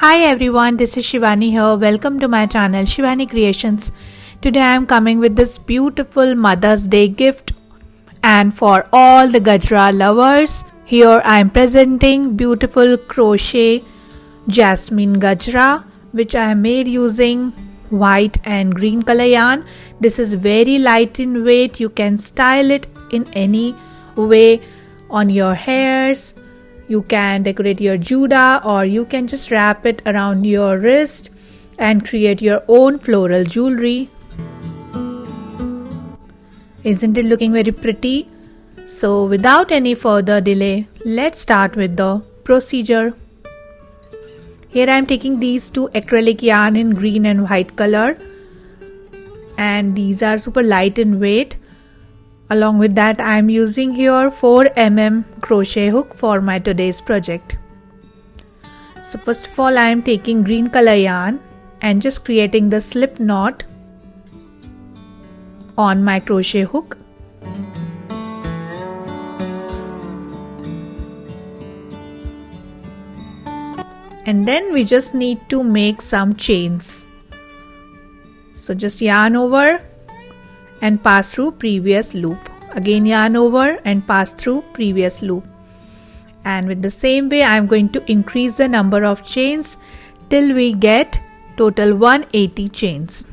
Hi everyone, this is Shivani here. Welcome to my channel Shivani Creations. Today I am coming with this beautiful Mother's Day gift, and for all the Gajra lovers, here I am presenting beautiful Crochet Jasmine Gajra, which I have made using white and green color yarn. This is very light in weight. You can style it in any way on your hairs. You can decorate your juda, or you can just wrap it around your wrist and create your own floral jewelry. Isn't it looking very pretty? So without any further delay, let's start with the procedure. Here I am taking these two acrylic yarn in green and white color, and these are super light in weight. Along with that, I am using here 4 mm crochet hook for my today's project. So first of all, I am taking green color yarn and just creating the slip knot on my crochet hook. And then we just need to make some chains. So just yarn over and pass through previous loop. Again yarn over and pass through previous loop. And with the same way, I am going to increase the number of chains till we get total 180 chains.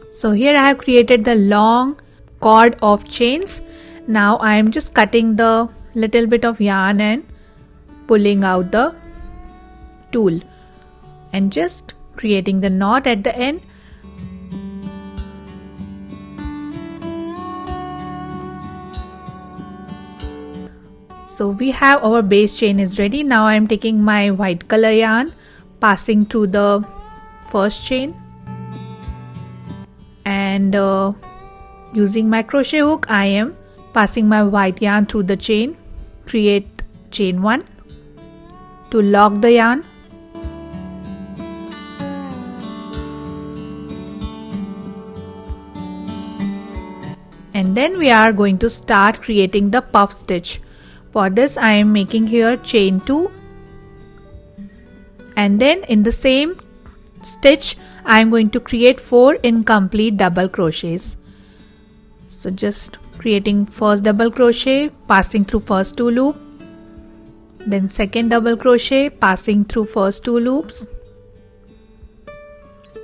So here I have created the long cord of chains. Now I am just cutting the little bit of yarn and pulling out the tool and just creating the knot at the end. So we have our base chain is ready. Now I am taking my white color yarn, passing through the first chain, and using my crochet hook, I am passing my white yarn through the chain. Create chain 1 to lock the yarn. And then we are going to start creating the puff stitch. For this, I am making here chain 2, and then in the same stitch I am going to create 4 incomplete double crochets. So just creating first double crochet, passing through first 2 loops, then second double crochet, passing through first 2 loops,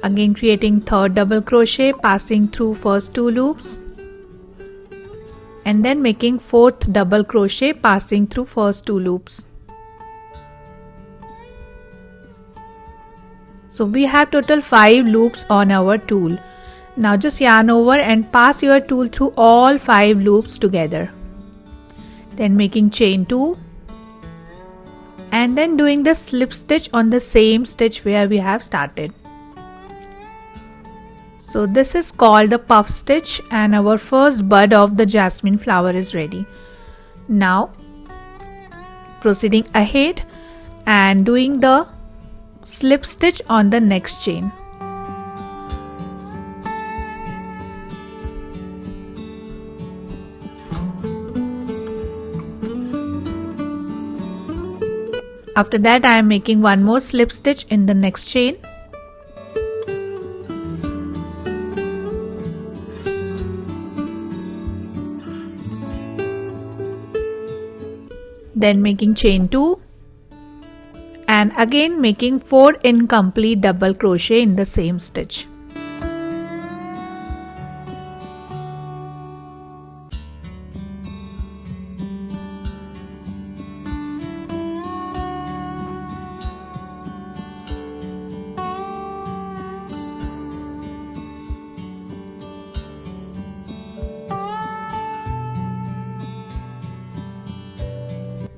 again creating third double crochet, passing through first 2 loops, and then making fourth double crochet, passing through first 2 loops. So we have total 5 loops on our tool. Now just yarn over and pass your tool through all 5 loops together. Then making chain 2 and then doing the slip stitch on the same stitch where we have started. So this is called the puff stitch, and our first bud of the jasmine flower is ready. Now proceeding ahead and doing the slip stitch on the next chain. After that, I am making one more slip stitch in the next chain. Then making chain 2. And again making 4 incomplete double crochet in the same stitch.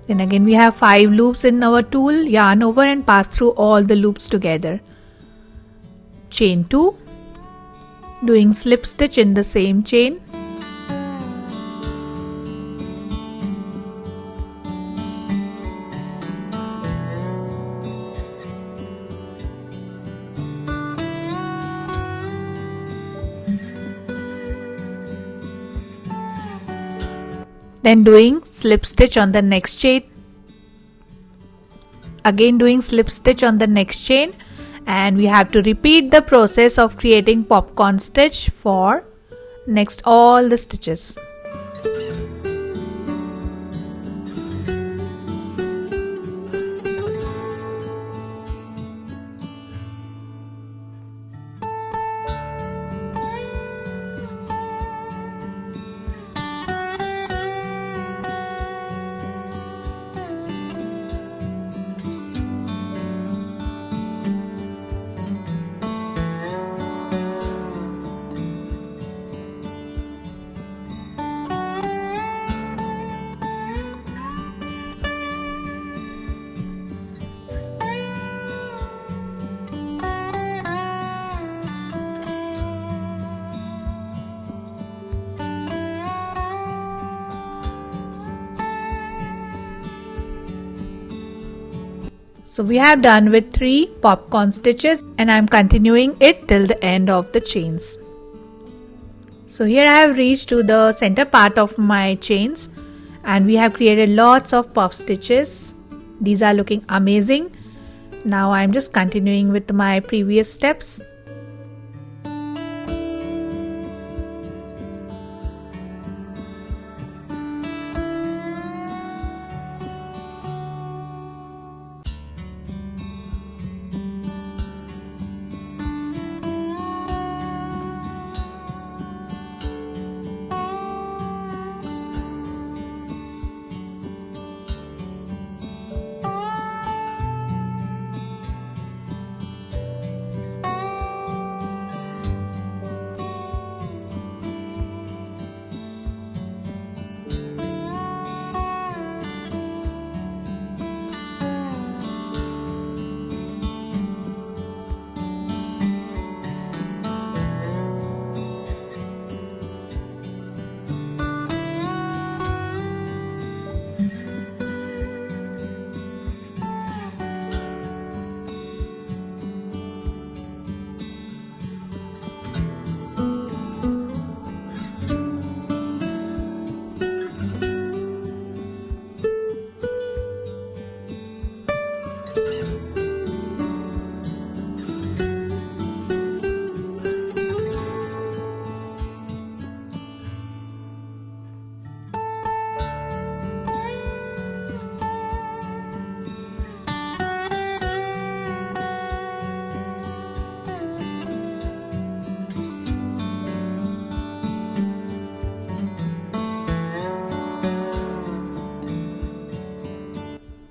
Then again we have 5 loops in our tool. Yarn over and pass through all the loops together. Chain 2, doing slip stitch in the same chain. then doing slip stitch on the next chain, again doing slip stitch on the next chain, and we have to repeat the process of creating popcorn stitch for next all the stitches. So we have done with 3 popcorn stitches, and I am continuing it till the end of the chains. So here I have reached to the center part of my chains, and we have created lots of puff stitches. These are looking amazing. Now I am just continuing with my previous steps.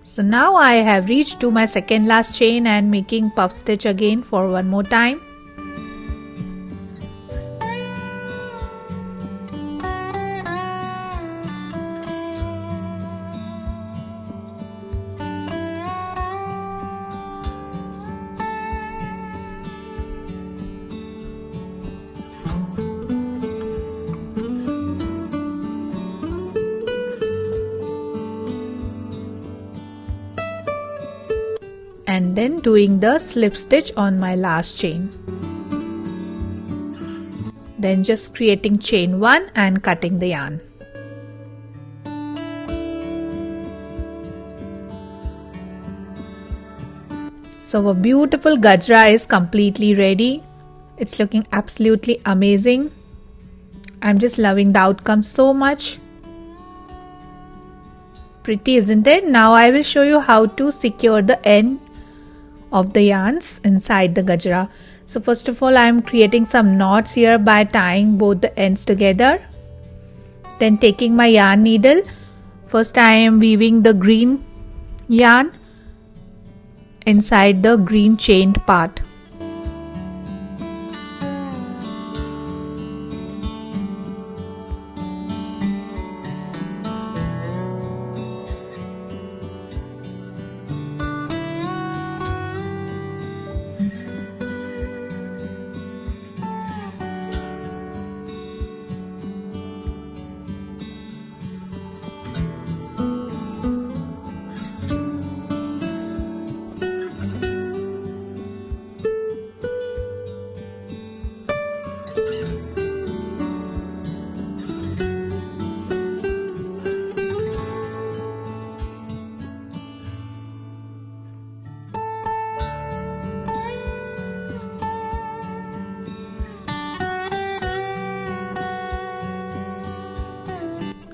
So now I have reached to my second last chain and making puff stitch again for one more time. And then doing the slip stitch on my last chain. Then just creating chain 1 and cutting the yarn. So a beautiful Gajra is completely ready. It's looking absolutely amazing. I'm just loving the outcome so much. Pretty, isn't it? Now I will show you how to secure the end of the yarns inside the Gajra. So first of all, I am creating some knots here by tying both the ends together. Then taking my yarn needle, first I am weaving the green yarn inside the green chained part.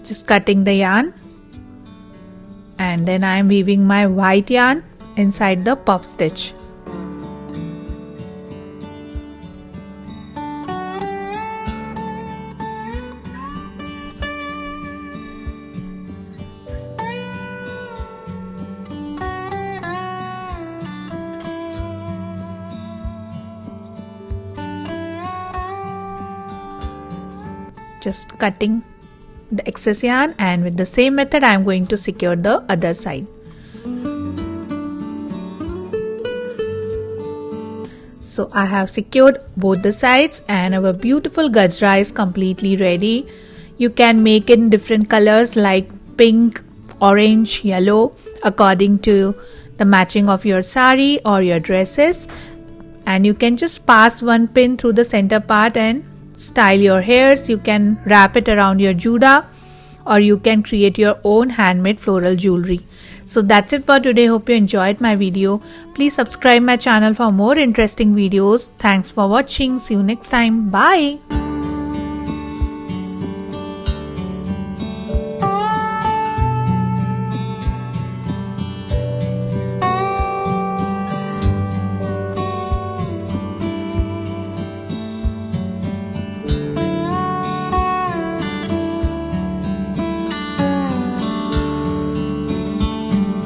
Just cutting the yarn, and then I am weaving my white yarn inside the puff stitch. Just cutting the excess yarn, and with the same method I am going to secure the other side. So I have secured both the sides, and our beautiful gajra is completely ready. You can make it in different colors like pink, orange, yellow, according to the matching of your sari or your dresses. And you can just pass one pin through the center part and style your hairs. You can wrap it around your juda, or you can create your own handmade floral jewelry. So that's it for today. Hope you enjoyed my video. Please subscribe my channel for more interesting videos. Thanks for watching. See you next time. Bye.